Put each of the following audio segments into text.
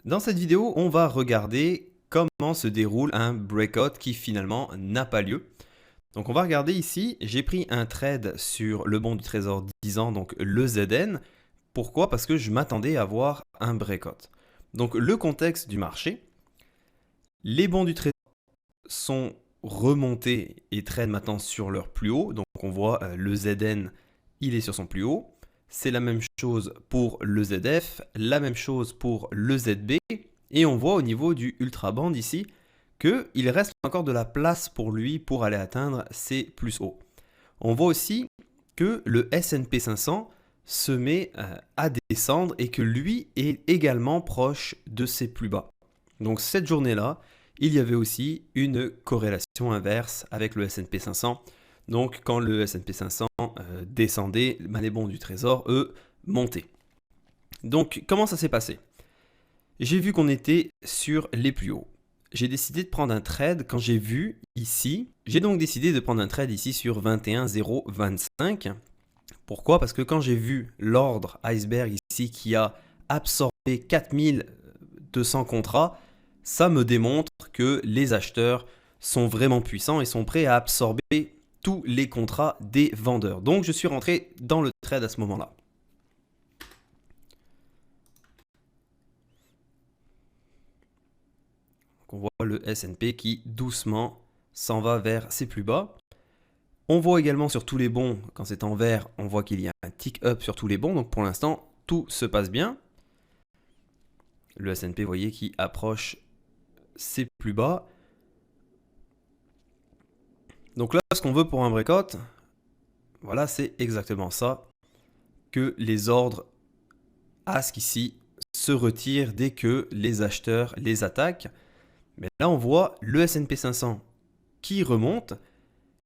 Dans cette vidéo, on va regarder comment se déroule un breakout qui finalement n'a pas lieu. Donc on va regarder ici, j'ai pris un trade sur le bon du Trésor 10 ans, donc le ZN. Pourquoi? Parce que je m'attendais à voir un breakout. Donc le contexte du marché, les bons du Trésor sont remontés et trade maintenant sur leur plus haut. Donc on voit le ZN, il est sur son plus haut. C'est la même chose pour le ZF, la même chose pour le ZB. Et on voit au niveau du ultra band ici qu'il reste encore de la place pour lui pour aller atteindre ses plus hauts. On voit aussi que le S&P 500 se met à descendre et que lui est également proche de ses plus bas. Donc cette journée-là, il y avait aussi une corrélation inverse avec le S&P 500. Donc quand le S&P 500 descendait, les bons du Trésor, eux, montaient. Donc comment ça s'est passé? J'ai vu qu'on était sur les plus hauts. J'ai décidé de prendre un trade quand j'ai vu ici. J'ai donc décidé de prendre un trade ici sur 21,025. Pourquoi? Parce que quand j'ai vu l'ordre iceberg ici qui a absorbé 4200 contrats, ça me démontre que les acheteurs sont vraiment puissants et sont prêts à absorber tous les contrats des vendeurs. Donc je suis rentré dans le trade à ce moment-là. On voit le S&P qui doucement s'en va vers ses plus bas. On voit également sur tous les bons, quand c'est en vert, on voit qu'il y a un tick up sur tous les bons. Donc pour l'instant, tout se passe bien. Le S&P, vous voyez, qui approche ses plus bas. Donc là, ce qu'on veut pour un breakout, voilà, c'est exactement ça. Que les ordres ask ici se retirent dès que les acheteurs les attaquent. Mais là, on voit le S&P 500 qui remonte.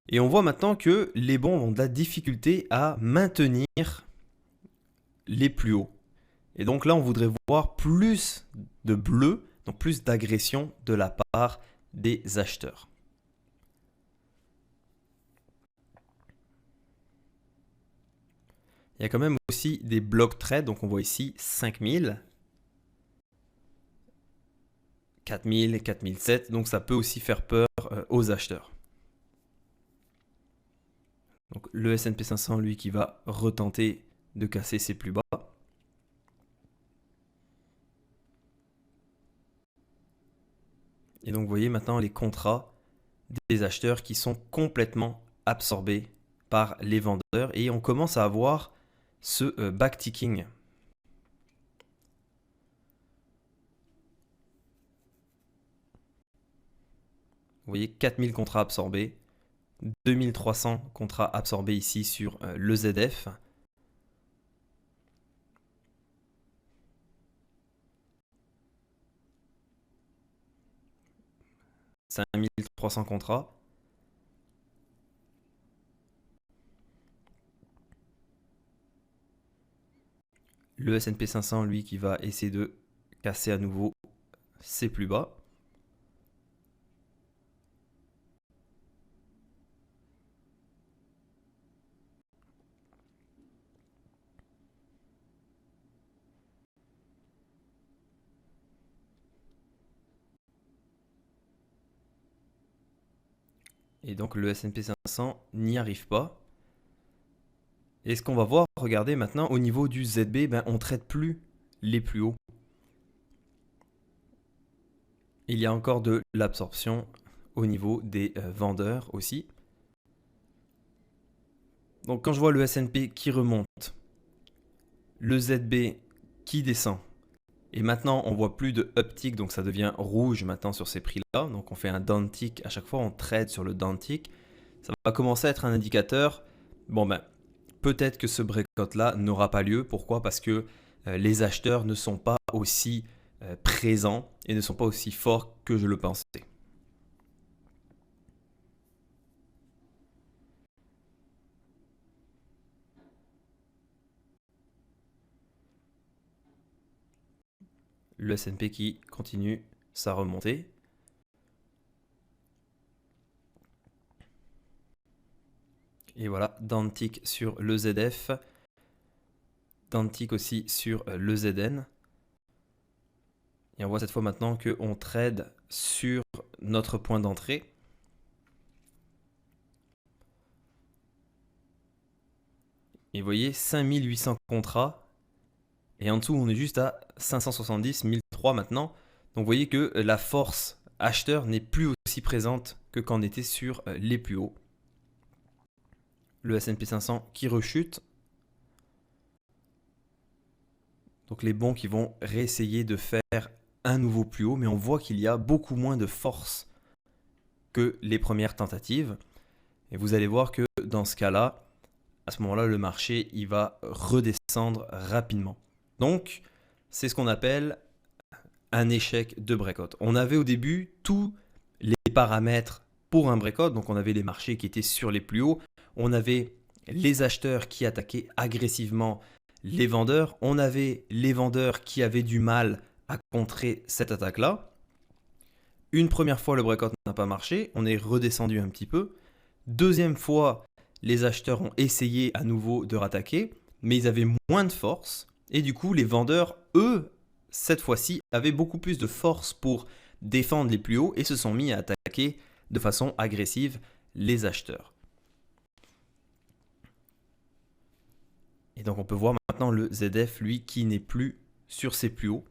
Et on voit maintenant que les bons ont de la difficulté à maintenir les plus hauts. Et donc là, on voudrait voir plus de bleu, donc plus d'agression de la part des acheteurs. Il y a quand même aussi des blocs trades, donc on voit ici 5000, 4000, 4007, donc ça peut aussi faire peur aux acheteurs. Donc le S&P 500, lui, qui va retenter de casser ses plus bas. Et donc vous voyez maintenant les contrats des acheteurs qui sont complètement absorbés par les vendeurs et on commence à avoir ce backticking. Vous voyez 4000 contrats absorbés, 2300 contrats absorbés ici sur le ZF. « 5300 contrats. Le S&P 500, lui, qui va essayer de casser à nouveau ses plus bas. Et donc le S&P 500 n'y arrive pas. Et ce qu'on va voir, regardez maintenant, au niveau du ZB, on ne traite plus les plus hauts. Il y a encore de l'absorption au niveau des vendeurs aussi. Donc quand je vois le S&P qui remonte, le ZB qui descend, et maintenant on voit plus de uptick, donc ça devient rouge maintenant sur ces prix-là. Donc on fait un downtick, à chaque fois on trade sur le downtick. Ça va commencer à être un indicateur. Bon peut-être que ce breakout-là n'aura pas lieu. Pourquoi? Parce que les acheteurs ne sont pas aussi présents et ne sont pas aussi forts que je le pensais. Le S&P qui continue sa remontée. Et voilà, downtick sur le ZF. Downtick aussi sur le ZN. Et on voit cette fois maintenant qu'on trade sur notre point d'entrée. Et vous voyez, 5800 contrats. Et en dessous, on est juste à 570, 1003 maintenant. Donc vous voyez que la force acheteur n'est plus aussi présente que quand on était sur les plus hauts. Le S&P 500 qui rechute. Donc les bons qui vont réessayer de faire un nouveau plus haut, mais on voit qu'il y a beaucoup moins de force que les premières tentatives. Et vous allez voir que dans ce cas-là, à ce moment-là, le marché il va redescendre rapidement. Donc, c'est ce qu'on appelle un échec de breakout. On avait au début tous les paramètres pour un breakout. Donc, on avait les marchés qui étaient sur les plus hauts. On avait les acheteurs qui attaquaient agressivement les vendeurs. On avait les vendeurs qui avaient du mal à contrer cette attaque-là. Une première fois, le breakout n'a pas marché. On est redescendu un petit peu. Deuxième fois, les acheteurs ont essayé à nouveau de rattaquer, mais ils avaient moins de force. Et du coup, les vendeurs, eux, cette fois-ci, avaient beaucoup plus de force pour défendre les plus hauts et se sont mis à attaquer de façon agressive les acheteurs. Et donc, on peut voir maintenant le ZF, lui, qui n'est plus sur ses plus hauts.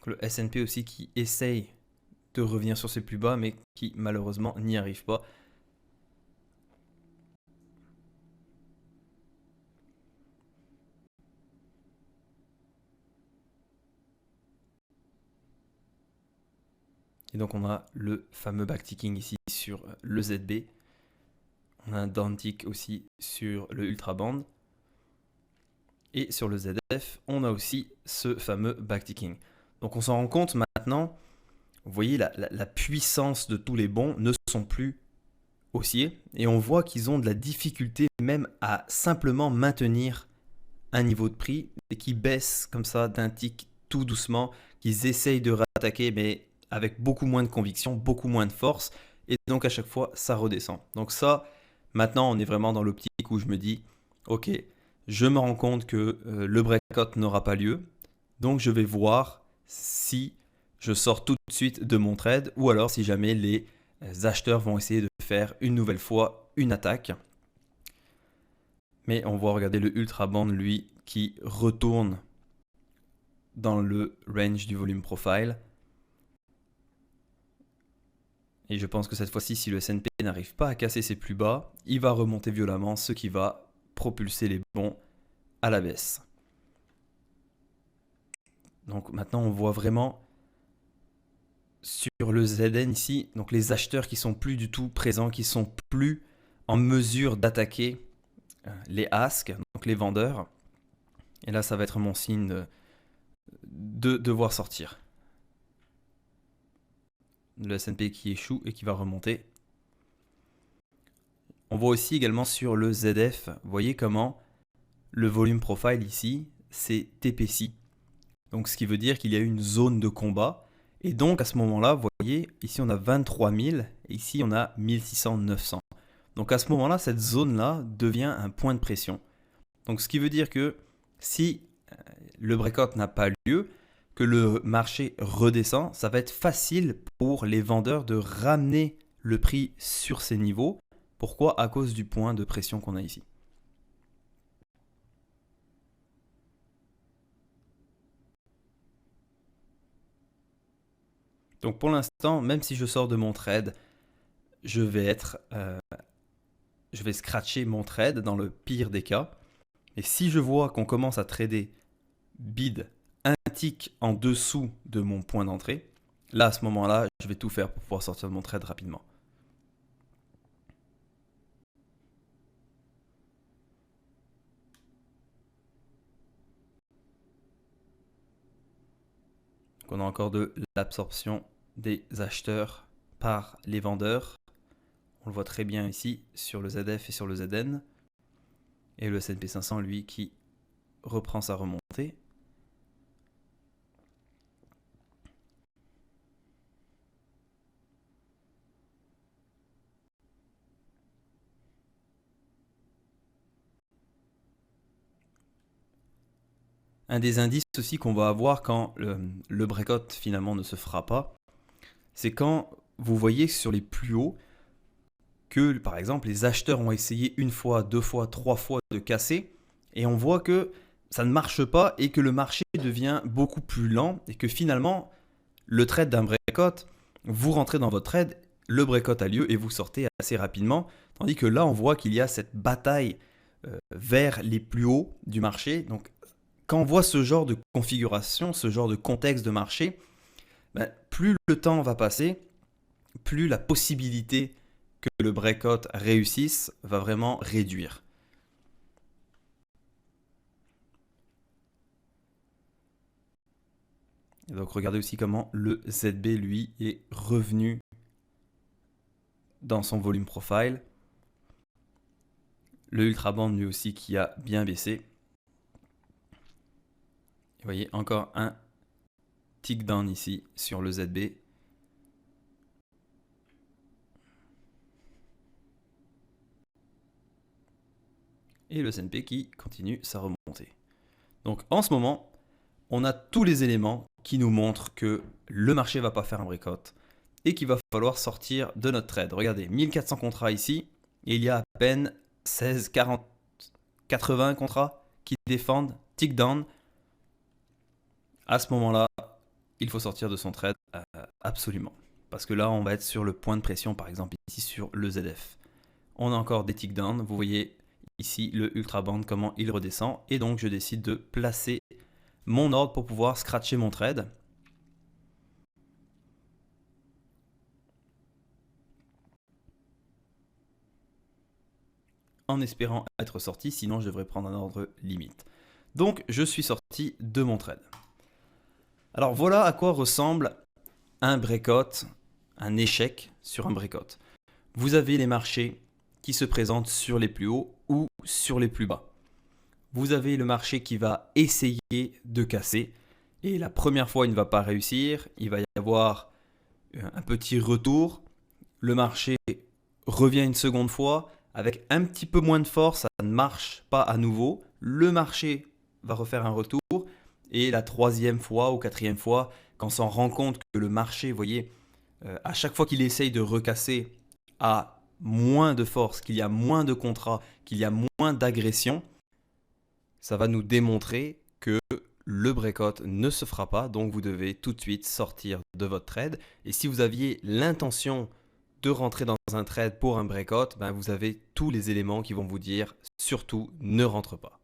Le S&P aussi qui essaye de revenir sur ses plus bas, mais qui malheureusement n'y arrive pas. Et donc on a le fameux backticking ici sur le ZB. On a un downtick aussi sur le ultraband. Et sur le ZF, on a aussi ce fameux backticking. Donc on s'en rend compte maintenant, vous voyez la puissance de tous les bons ne sont plus haussiers. Et on voit qu'ils ont de la difficulté même à simplement maintenir un niveau de prix et qui baissent comme ça d'un tick tout doucement, qu'ils essayent de rattaquer mais avec beaucoup moins de conviction, beaucoup moins de force. Et donc à chaque fois, ça redescend. Donc ça, maintenant, on est vraiment dans l'optique où je me dis, ok, je me rends compte que le breakout n'aura pas lieu. Donc je vais voir si je sors tout de suite de mon trade ou alors si jamais les acheteurs vont essayer de faire une nouvelle fois une attaque. Mais on voit, regarder le ultra band, lui, qui retourne dans le range du volume profile. Et je pense que cette fois-ci, si le S&P n'arrive pas à casser ses plus bas, il va remonter violemment, ce qui va propulser les bons à la baisse. Donc maintenant, on voit vraiment sur le ZN ici, donc les acheteurs qui sont plus du tout présents, qui sont plus en mesure d'attaquer les asks, donc les vendeurs. Et là, ça va être mon signe de devoir sortir. Le S&P qui échoue et qui va remonter. On voit aussi également sur le ZF, vous voyez comment le volume profile ici, c'est épaissi. Donc ce qui veut dire qu'il y a une zone de combat. Et donc à ce moment-là, vous voyez, ici on a 23 000, et ici on a 1600, 900. Donc à ce moment-là, cette zone-là devient un point de pression. Donc ce qui veut dire que si le breakout n'a pas lieu, que le marché redescend, ça va être facile pour les vendeurs de ramener le prix sur ces niveaux. Pourquoi? À cause du point de pression qu'on a ici. Donc pour l'instant, même si je sors de mon trade, je vais scratcher mon trade dans le pire des cas. Et si je vois qu'on commence à trader bid un tick en dessous de mon point d'entrée, là à ce moment-là, je vais tout faire pour pouvoir sortir de mon trade rapidement. Donc on a encore de l'absorption des acheteurs par les vendeurs. On le voit très bien ici sur le ZF et sur le ZN. Et le S&P 500, lui, qui reprend sa remontée. Un des indices aussi qu'on va avoir quand le breakout finalement ne se fera pas, c'est quand vous voyez sur les plus hauts que par exemple les acheteurs ont essayé une fois, deux fois, trois fois de casser et on voit que ça ne marche pas et que le marché devient beaucoup plus lent et que finalement le trade d'un breakout, vous rentrez dans votre trade, le breakout a lieu et vous sortez assez rapidement. Tandis que là, on voit qu'il y a cette bataille vers les plus hauts du marché. Donc, quand on voit ce genre de configuration, ce genre de contexte de marché, ben, plus le temps va passer, plus la possibilité que le breakout réussisse va vraiment réduire. Et donc regardez aussi comment le ZB, lui, est revenu dans son volume profile. Le ultraband lui aussi qui a bien baissé. Vous voyez encore un tick down ici sur le ZB. Et le S&P qui continue sa remontée. Donc en ce moment, on a tous les éléments qui nous montrent que le marché ne va pas faire un breakout et qu'il va falloir sortir de notre trade. Regardez, 1400 contrats ici et il y a à peine 16, 40, 80 contrats qui défendent, tick down. À ce moment-là, il faut sortir de son trade absolument. Parce que là, on va être sur le point de pression, par exemple ici sur le ZF. On a encore des tick down. Vous voyez ici le ultra band, comment il redescend. Et donc, je décide de placer mon ordre pour pouvoir scratcher mon trade. En espérant être sorti, sinon je devrais prendre un ordre limite. Donc, je suis sorti de mon trade. Alors, voilà à quoi ressemble un breakout, un échec sur un breakout. Vous avez les marchés qui se présentent sur les plus hauts ou sur les plus bas. Vous avez le marché qui va essayer de casser et la première fois il ne va pas réussir, il va y avoir un petit retour, le marché revient une seconde fois avec un petit peu moins de force, ça ne marche pas à nouveau, le marché va refaire un retour et la troisième fois ou quatrième fois, quand on s'en rend compte que le marché, vous voyez, à chaque fois qu'il essaye de recasser a moins de force, qu'il y a moins de contrats, qu'il y a moins d'agression, ça va nous démontrer que le breakout ne se fera pas, donc vous devez tout de suite sortir de votre trade. Et si vous aviez l'intention de rentrer dans un trade pour un breakout, ben vous avez tous les éléments qui vont vous dire surtout ne rentre pas.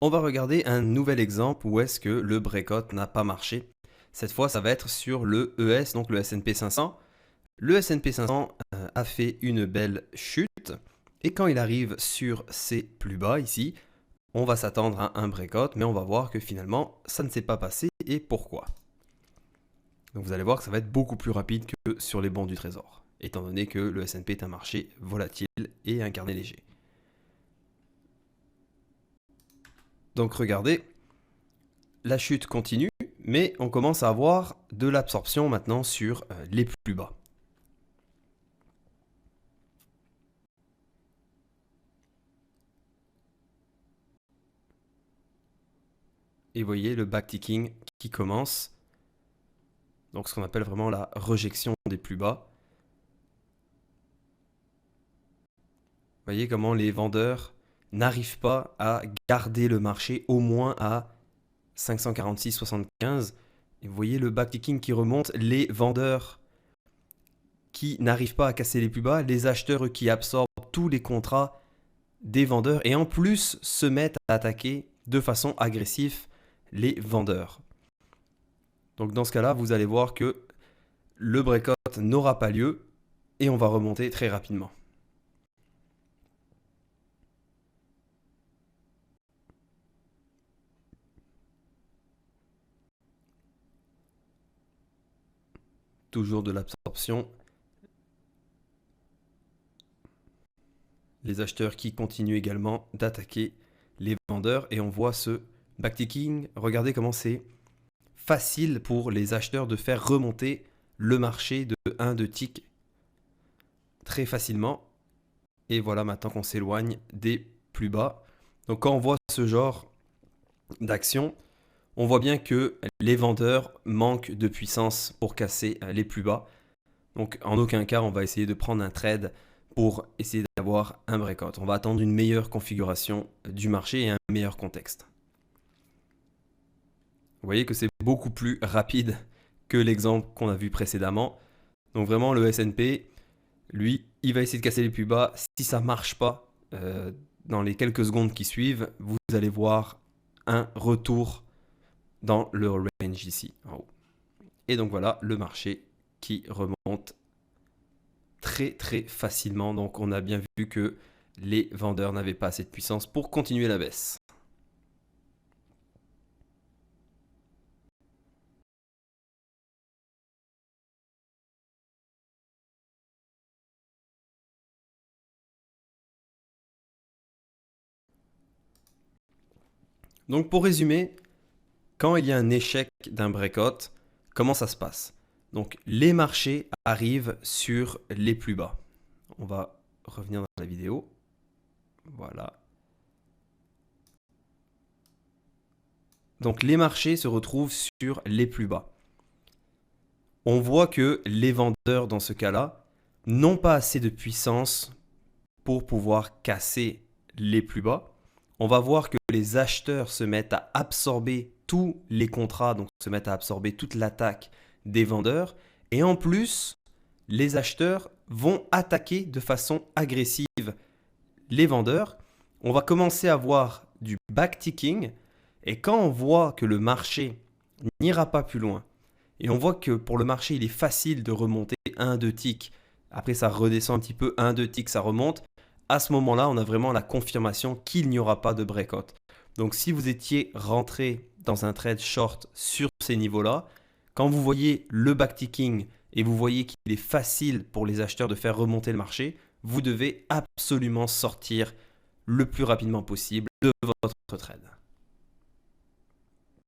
On va regarder un nouvel exemple où est-ce que le breakout n'a pas marché. Cette fois, ça va être sur le ES, donc le S&P 500. Le S&P 500 a fait une belle chute et quand il arrive sur ses plus bas ici, on va s'attendre à un breakout, mais on va voir que finalement, ça ne s'est pas passé et pourquoi. Donc vous allez voir que ça va être beaucoup plus rapide que sur les bons du Trésor, étant donné que le S&P est un marché volatile et un carnet léger. Donc regardez, la chute continue, mais on commence à avoir de l'absorption maintenant sur les plus bas. Et vous voyez le backticking qui commence. Donc ce qu'on appelle vraiment la rejection des plus bas. Vous voyez comment les vendeurs n'arrivent pas à garder le marché au moins à 546,75. Et vous voyez le backticking qui remonte, les vendeurs qui n'arrivent pas à casser les plus bas, les acheteurs qui absorbent tous les contrats des vendeurs et en plus se mettent à attaquer de façon agressive les vendeurs. Donc dans ce cas-là, vous allez voir que le breakout n'aura pas lieu et on va remonter très rapidement. Toujours de l'absorption. Les acheteurs qui continuent également d'attaquer les vendeurs et on voit ce backticking. Regardez comment c'est facile pour les acheteurs de faire remonter le marché de 1-2 ticks très facilement. Et voilà maintenant qu'on s'éloigne des plus bas. Donc quand on voit ce genre d'action, on voit bien que les vendeurs manquent de puissance pour casser les plus bas. Donc en aucun cas, on va essayer de prendre un trade pour essayer d'avoir un breakout. On va attendre une meilleure configuration du marché et un meilleur contexte. Vous voyez que c'est beaucoup plus rapide que l'exemple qu'on a vu précédemment. Donc vraiment, le S&P, lui, il va essayer de casser les plus bas. Si ça ne marche pas, dans les quelques secondes qui suivent, vous allez voir un retour dans le range ici, en haut. Et donc voilà, le marché qui remonte très facilement. Donc on a bien vu que les vendeurs n'avaient pas assez de puissance pour continuer la baisse. Donc pour résumer, quand il y a un échec d'un breakout, comment ça se passe? Donc les marchés arrivent sur les plus bas. On va revenir dans la vidéo. Voilà. Donc les marchés se retrouvent sur les plus bas. On voit que les vendeurs dans ce cas-là n'ont pas assez de puissance pour pouvoir casser les plus bas. On va voir que les acheteurs se mettent à absorber tous les contrats, donc se mettent à absorber toute l'attaque des vendeurs. Et en plus, les acheteurs vont attaquer de façon agressive les vendeurs. On va commencer à voir du backticking. Et quand on voit que le marché n'ira pas plus loin, et on voit que pour le marché, il est facile de remonter 1-2 ticks, après ça redescend un petit peu, 1-2 ticks, ça remonte, à ce moment-là, on a vraiment la confirmation qu'il n'y aura pas de breakout. Donc si vous étiez rentré dans un trade short sur ces niveaux-là, quand vous voyez le backticking et vous voyez qu'il est facile pour les acheteurs de faire remonter le marché, vous devez absolument sortir le plus rapidement possible de votre trade.